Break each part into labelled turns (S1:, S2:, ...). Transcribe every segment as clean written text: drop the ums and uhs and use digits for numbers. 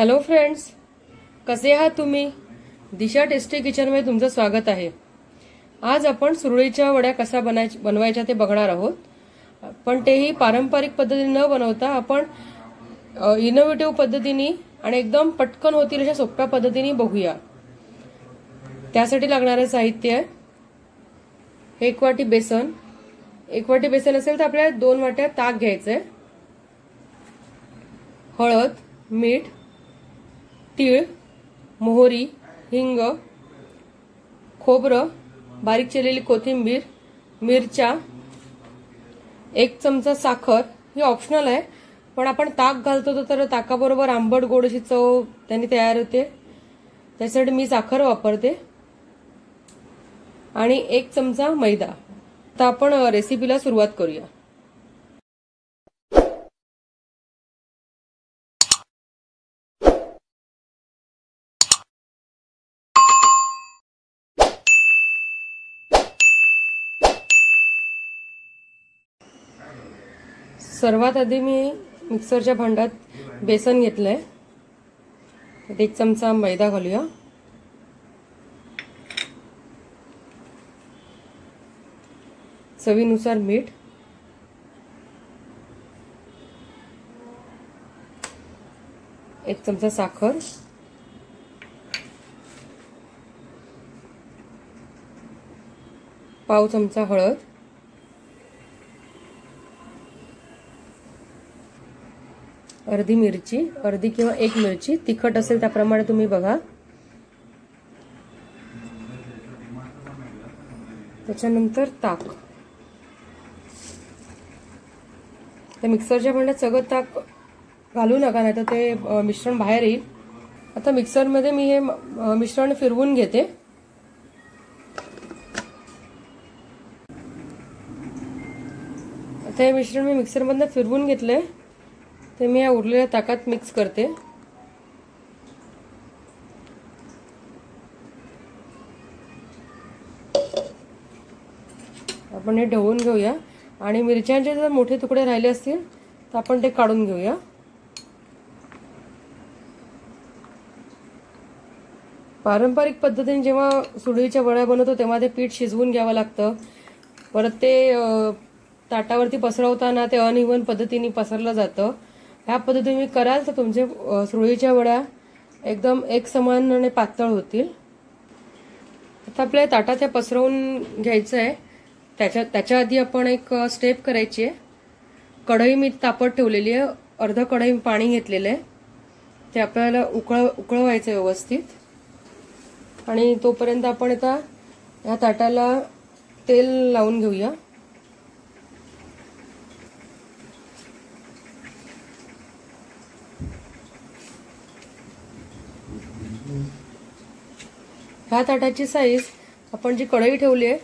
S1: Hello friends, कसे आहात तुम्ही? दिशा टेस्टी किचनमध्ये तुमचं स्वागत आहे। आज आपण सुरळीच्या वड्या कसा बनवायच्या ते बघणार आहोत, पण तेही पारंपरिक पद्धतीने न बनवता आपण इनोव्हेटिव्ह पद्धतीने आणि एकदम पटकन होतील अशा सोप्या पद्धतीने बघूया। त्यासाठी लागणारे साहित्य आहे 1 वाटी बेसन। 1 वाटी बेसन असेल तर आपल्याला 2 वाट्या ताक घ्यायचे, हळद, मीठ, तीळ, मोहरी, हिंग, खोबरं, बारीक चिरलेली कोथिंबीर, मिरच्या, 1 चमचा साखर। ही ऑप्शनल आहे, पण आपण ताक घालतो तर ताकाबरोबर आंबट गोड अशी चव त्यांनी तयार होते, त्यासाठी मी साखर वापरते, आणि 1 चमचा मैदा। आता आपण रेसिपीला सुरुवात करूया। सर्वात आधी मी मिक्सरच्या भांड्यात बेसन घेतलंय, 1 चमचा मैदा घालूया, चवीनुसार मीठ, एक चमचा साखर, पाव चमचा हळद, अर्धी मिरची, अर्धी किंवा 1 मिरची, तिखट असेल त्याप्रमाणे तुम्ही बघा। त्याच्यानंतर ताक। त्या मिक्सरच्या भांड्यात सगळं ताक घालू नका, नाही तर ते मिश्रण बाहेर येईल। आता मिक्सरमध्ये मी हे मिश्रण फिरवून घेते। आता हे मिश्रण मी मिक्सरमधून फिरवून घेतलंय, ते मी या उरलेल्या ताकात मिक्स करते। आपण हे ढवळून घेऊया, आणि मिरच्यांचे जर मोठे तुकडे राहिले असतील तर आपण ते काढून घेऊया। पारंपरिक पद्धतीने जेव्हा सुरळीच्या वड्या बनवतो तेव्हा ते पीठ शिजवून घ्यावं लागतं, परत ते ताटावरती पसरवताना ते अनइव्हन पद्धतीने पसरलं जातं। ह्या पद्धतीने कराल तर तुमचे सुरळीच्या वड्या एकदम एकसमान आणि पातळ होतील। आता आपल्या ताटात हे पसरवून घ्यायचं आहे। त्याच्या आधी आपण एक स्टेप करायची आहे। कढई मी तापत ठेवलेली आहे, अर्ध कढई पाणी घेतलेलं आहे, ते आपल्याला उकळवायचं व्यवस्थित, आणि तोपर्यंत आपण आता या ताटाला तेल लावून घेऊया। ह्या ताटाची साईज आपण जी कढई ठेवली आहे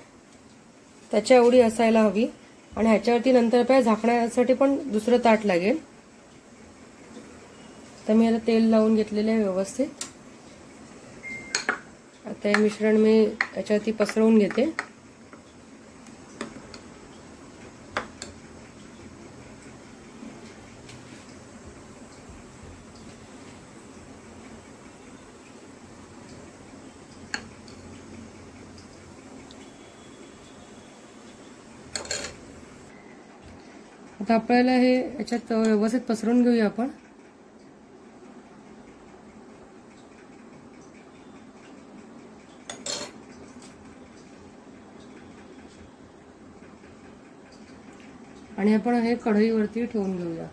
S1: त्याच्या एवढी असायला हवी, आणि ह्याच्यावरती नंतर आपल्याला झाकण्यासाठी पण दुसरं ताट लागेल। तर मी आता तेल लावून घेतलेले आहे व्यवस्थित। आता हे मिश्रण मी याच्यावरती पसरवून घेते। आता आपल्याला हे याच्यात व्यवस्थित पसरवून घेऊया आपण। आणि आपण हे कढईवरती ठेवून घेऊया।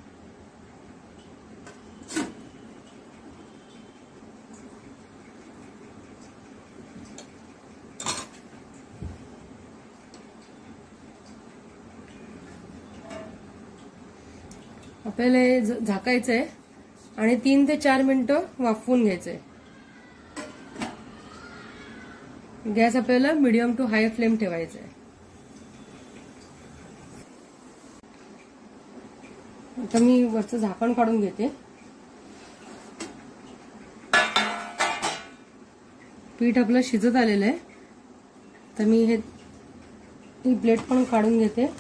S1: आपल्याला हे झाकायचंय आणि 3 ते 4 मिनिटं वाफवून घ्यायचंय। गॅस आपल्याला मीडियम टू हाय फ्लेम ठेवायचा आहे। आता मी वरचं झाकण काढून घेते। पीठ आपलं शिजत आलेलं आहे, तर मी ही प्लेट पण काढून घेते,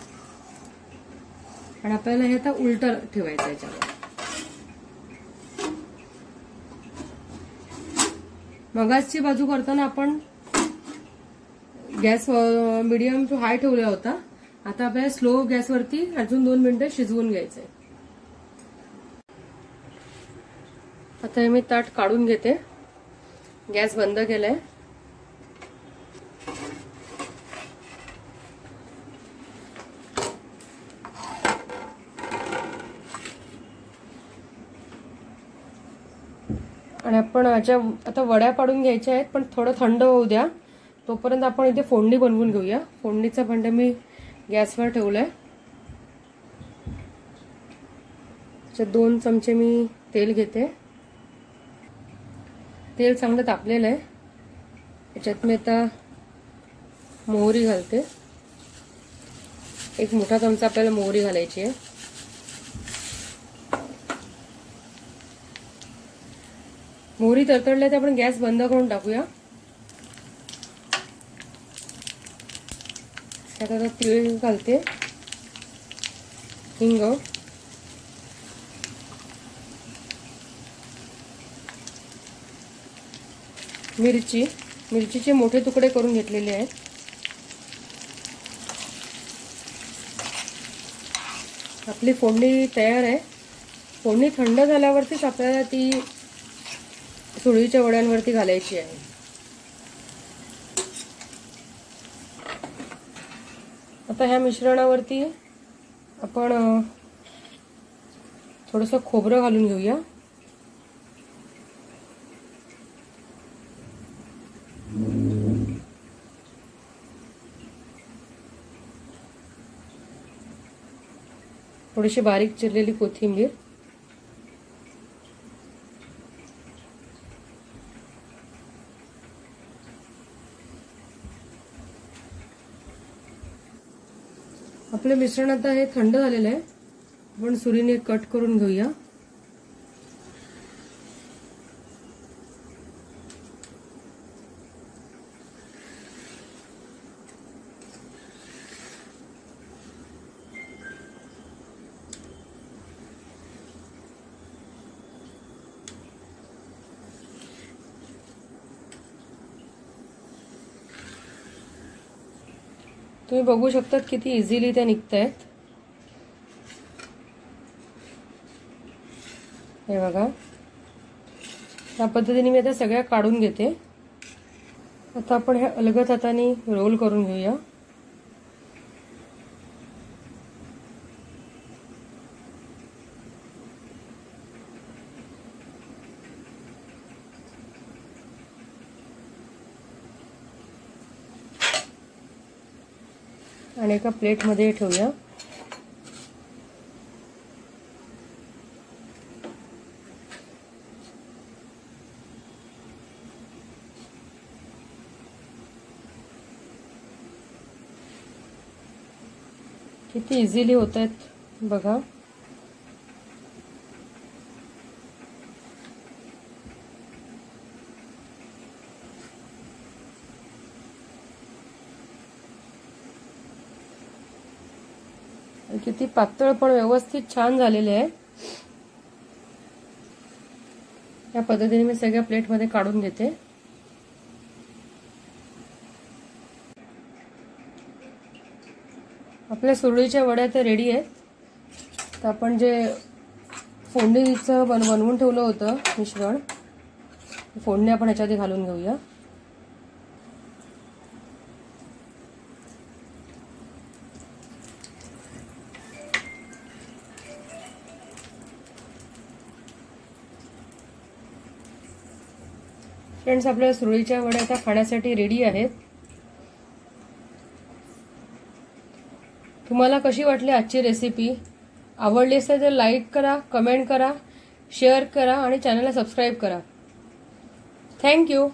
S1: आणि आपल्याला हे आता उलट ठेवायचं याच्यावर। मगाचची बाजू करताना आपण गॅस मीडियम टू हाय ठेवला होता. आता आपल्याला स्लो गॅसवरती अजून 2 मिनिटं शिजवून घ्यायचंय. आता हे मी ताट काढून घेते. गॅस बंद केलाय. आणि आपण याच्या आता वड्या पाडून घ्यायच्या आहेत, पण थोडं थंड होऊ द्या. तोपर्यंत आपण इथे फोडणी बनवून घेऊया. फोडणीचा भांड मी गॅसवर ठेवलंय. त्याच्यात 2 चमचे मी तेल घेते. तेल चांगलं तापलेलं आहे. याच्यात मी आता मोहरी घालते. 1 मोठा चमचा आपल्याला मोहरी घालायची आहे. मोहरी तडतडल्या तर आपण गॅस बंद करून टाकूया. त्यात आता तीळ घालते, हिंग, मिरचीचे मोठे तुकडे करून घेतलेले आहेत. आपली फोडणी तयार आहे. फोडणी थंड झाल्यावरतीच आपल्याला ती सुरळीच्या वड्यांवरती घालायची आहे. आता ह्या मिश्रणावरती आपण थोडंसं खोबरं घालून घेऊया. थोडीशी बारीक चिरलेली कोथिंबीर, आपलं मिश्रण आता हे थंड झालेलं आहे. आपण सुरीने कट करून घेऊया. तुम्ही बघू शकता किती इझिली त्या निघतायत. हे बघा, या पद्धतीने मी आता सगळ्या काढून घेते. आता आपण हे अलगद हाताने रोल करून घेऊया. आणि एका प्लेटमध्ये ठेवूया. किती इझिली होत आहेत बघा. किती पातळ पण व्यवस्थित छान झालेले आहे. या पद्धतीने मी सगळ्या प्लेटमध्ये काढून घेते. आपल्या सुरळीच्या वड्या तर रेडी आहेत. तर आपण जे फोडणीचं बनवून ठेवलं होतं मिश्रण, फोडणी आपण ह्याच्यात घालून घेऊया. फ्रेंड्स, आपल्या सुरळीच्या वड्या आता खाण्यासाठी रेडी आहेत. तुम्हाला कशी वाटली आजची रेसिपी? आवडली असेल तर लाईक करा, कमेंट करा, शेअर करा आणि चॅनलला सबस्क्राईब करा. थँक्यू.